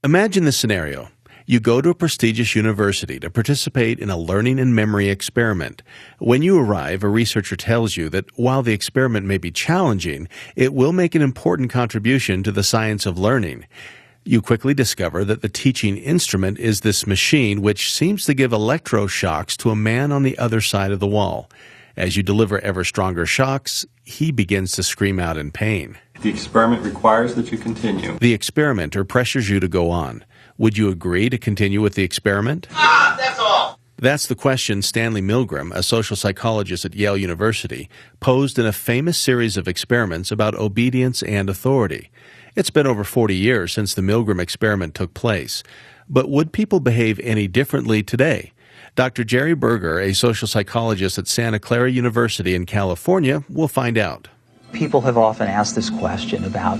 Imagine this scenario. You go to a prestigious university to participate in a learning and memory experiment. When you arrive, a researcher tells you that while the experiment may be challenging, it will make an important contribution to the science of learning. You quickly discover that the teaching instrument is this machine which seems to give electroshocks to a man on the other side of the wall. As you deliver ever stronger shocks, he begins to scream out in pain. The experiment requires that you continue. The experimenter pressures you to go on. Would you agree to continue with the experiment? That's all. That's the question Stanley Milgram, a social psychologist at Yale University, posed in a famous series of experiments about obedience and authority. It's been over 40 years since the Milgram experiment took place. But would people behave any differently today? Dr. Jerry Berger, a social psychologist at Santa Clara University in California, will find out. People have often asked this question about,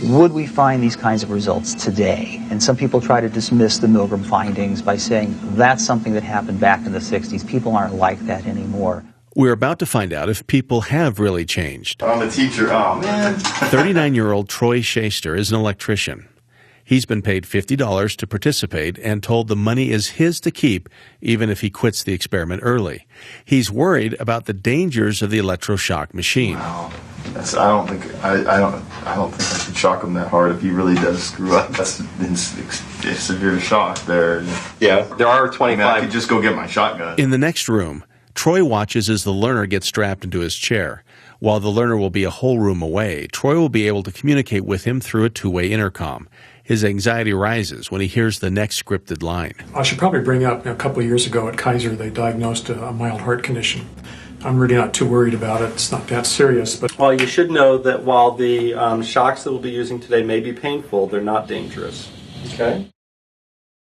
would we find these kinds of results today? And some people try to dismiss the Milgram findings by saying that's something that happened back in the 60s. People aren't like that anymore. We're about to find out if people have really changed. I'm a teacher. Oh, man. 39-year-old Troy Schaster is an electrician. He's been paid $50 to participate and told the money is his to keep even if he quits the experiment early. He's worried about the dangers of the electroshock machine. Wow. I don't think I should shock him that hard if he really does screw up. That's a severe shock there. Yeah, there are 25. I could just go get my shotgun. In the next room, Troy watches as the learner gets strapped into his chair. While the learner will be a whole room away, Troy will be able to communicate with him through a two-way intercom. His anxiety rises when he hears the next scripted line. I should probably bring up, a couple of years ago at Kaiser, they diagnosed a mild heart condition. I'm really not too worried about it. It's not that serious. But Well, you should know that while the shocks that we'll be using today may be painful, they're not dangerous. Okay?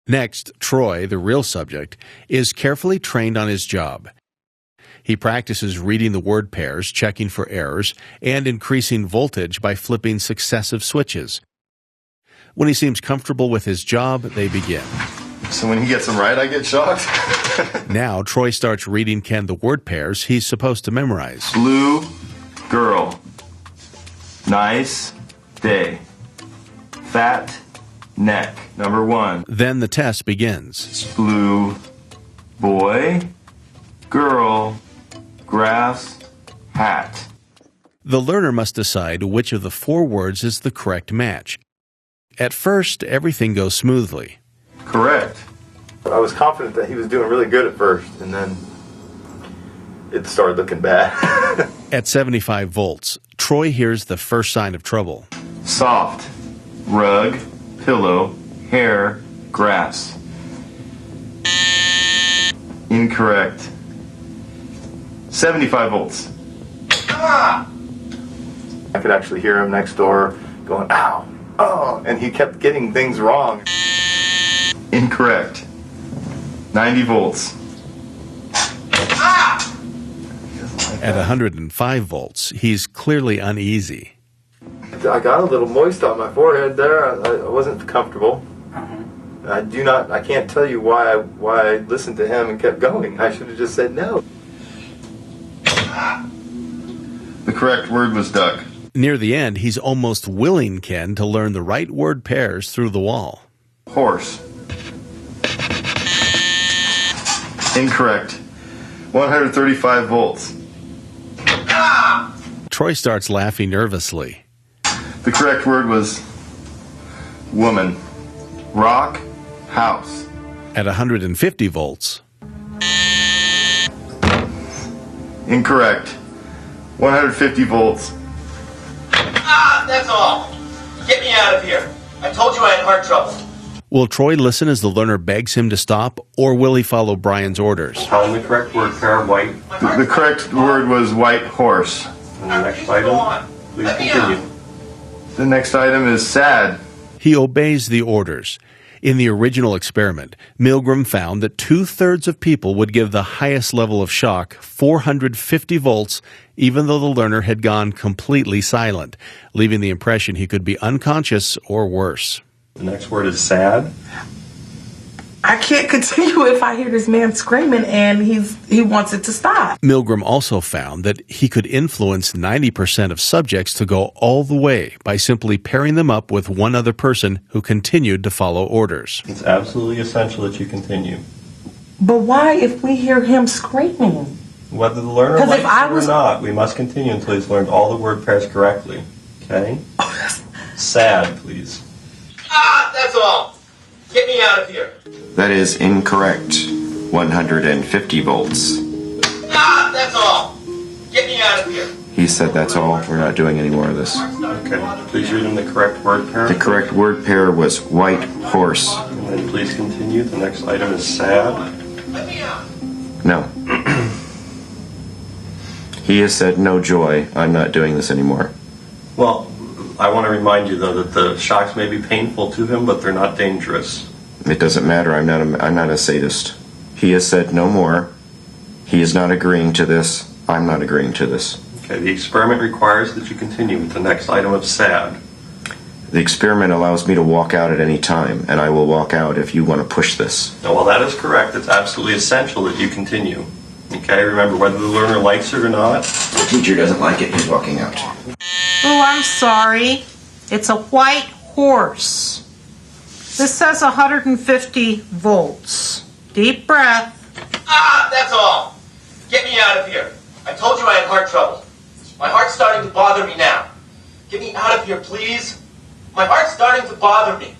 Next, Troy, the real subject, is carefully trained on his job. He practices reading the word pairs, checking for errors, and increasing voltage by flipping successive switches. When he seems comfortable with his job, they begin. So when he gets them right, I get shocked? Now, Troy starts reading Ken the word pairs he's supposed to memorize. Blue, girl, nice, day, fat, neck, number 1. Then the test begins. Blue, boy, girl, grass, hat. The learner must decide which of the 4 words is the correct match. At first, everything goes smoothly. Correct. I was confident that he was doing really good at first, and then it started looking bad. At 75 volts, Troy hears the first sign of trouble. Soft, rug, pillow, hair, grass. Incorrect. 75 volts. Ah! I could actually hear him next door going, ow, oh, and he kept getting things wrong. Incorrect. 90 volts. Ah! At 105 volts, he's clearly uneasy. I got a little moist on my forehead there. I wasn't comfortable. I can't tell you why I listened to him and kept going. I should have just said no. The correct word was duck. Near the end, he's almost willing Ken to learn the right word pairs through the wall. Horse. Incorrect. 135 volts. Troy starts laughing nervously. The correct word was woman. Rock, house. At 150 volts, Incorrect. 150 volts. That's all. Get me out of here. I told you I had heart trouble. will Troy listen as the learner begs him to stop, or will he follow Brian's orders? Tell him the correct word pair, white. The correct word was white horse. And the next item, please continue. The next item is sad. He obeys the orders. In the original experiment, Milgram found that 2/3 of people would give the highest level of shock, 450 volts, even though the learner had gone completely silent, leaving the impression he could be unconscious or worse. The next word is sad. I can't continue if I hear this man screaming and he wants it to stop. Milgram also found that he could influence 90% of subjects to go all the way by simply pairing them up with one other person who continued to follow orders. It's absolutely essential that you continue. But why if we hear him screaming? Whether the learner likes it or not, we must continue until he's learned all the word pairs correctly. Okay? Sad, please. That's all. Get me out of here. That is incorrect. 150 volts. That's all. Get me out of here. He said that's all. We're not doing any more of this. Okay. Please read him the correct word pair. The correct word pair was white horse. And then please continue. The next item is sad. Let me out. No. He has said no joy. I'm not doing this anymore. Well, I want to remind you, though, that the shocks may be painful to him, but they're not dangerous. It doesn't matter. I'm not a sadist. He has said no more. He is not agreeing to this. I'm not agreeing to this. Okay, the experiment requires that you continue with the next item of sad. The experiment allows me to walk out at any time, and I will walk out if you want to push this. No, well, that is correct. It's absolutely essential that you continue. Okay, remember, whether the learner likes it or not. The teacher doesn't like it. He's walking out. Oh, I'm sorry. It's a white horse. This says 150 volts. Deep breath. That's all. Get me out of here. I told you I had heart trouble. My heart's starting to bother me now. Get me out of here, please. My heart's starting to bother me.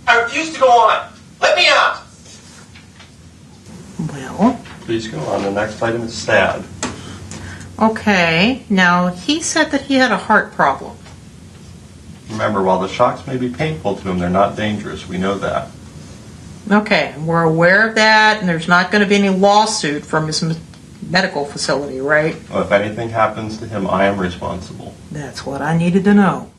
I refuse to go on. Let me out. Well, Please go on. The next item is sad. okay. Now, he said that he had a heart problem. Remember, while the shocks may be painful to him, they're not dangerous. We know that. Okay, we're aware of that, and there's not going to be any lawsuit from his medical facility, right? Well, if anything happens to him, I am responsible. That's what I needed to know.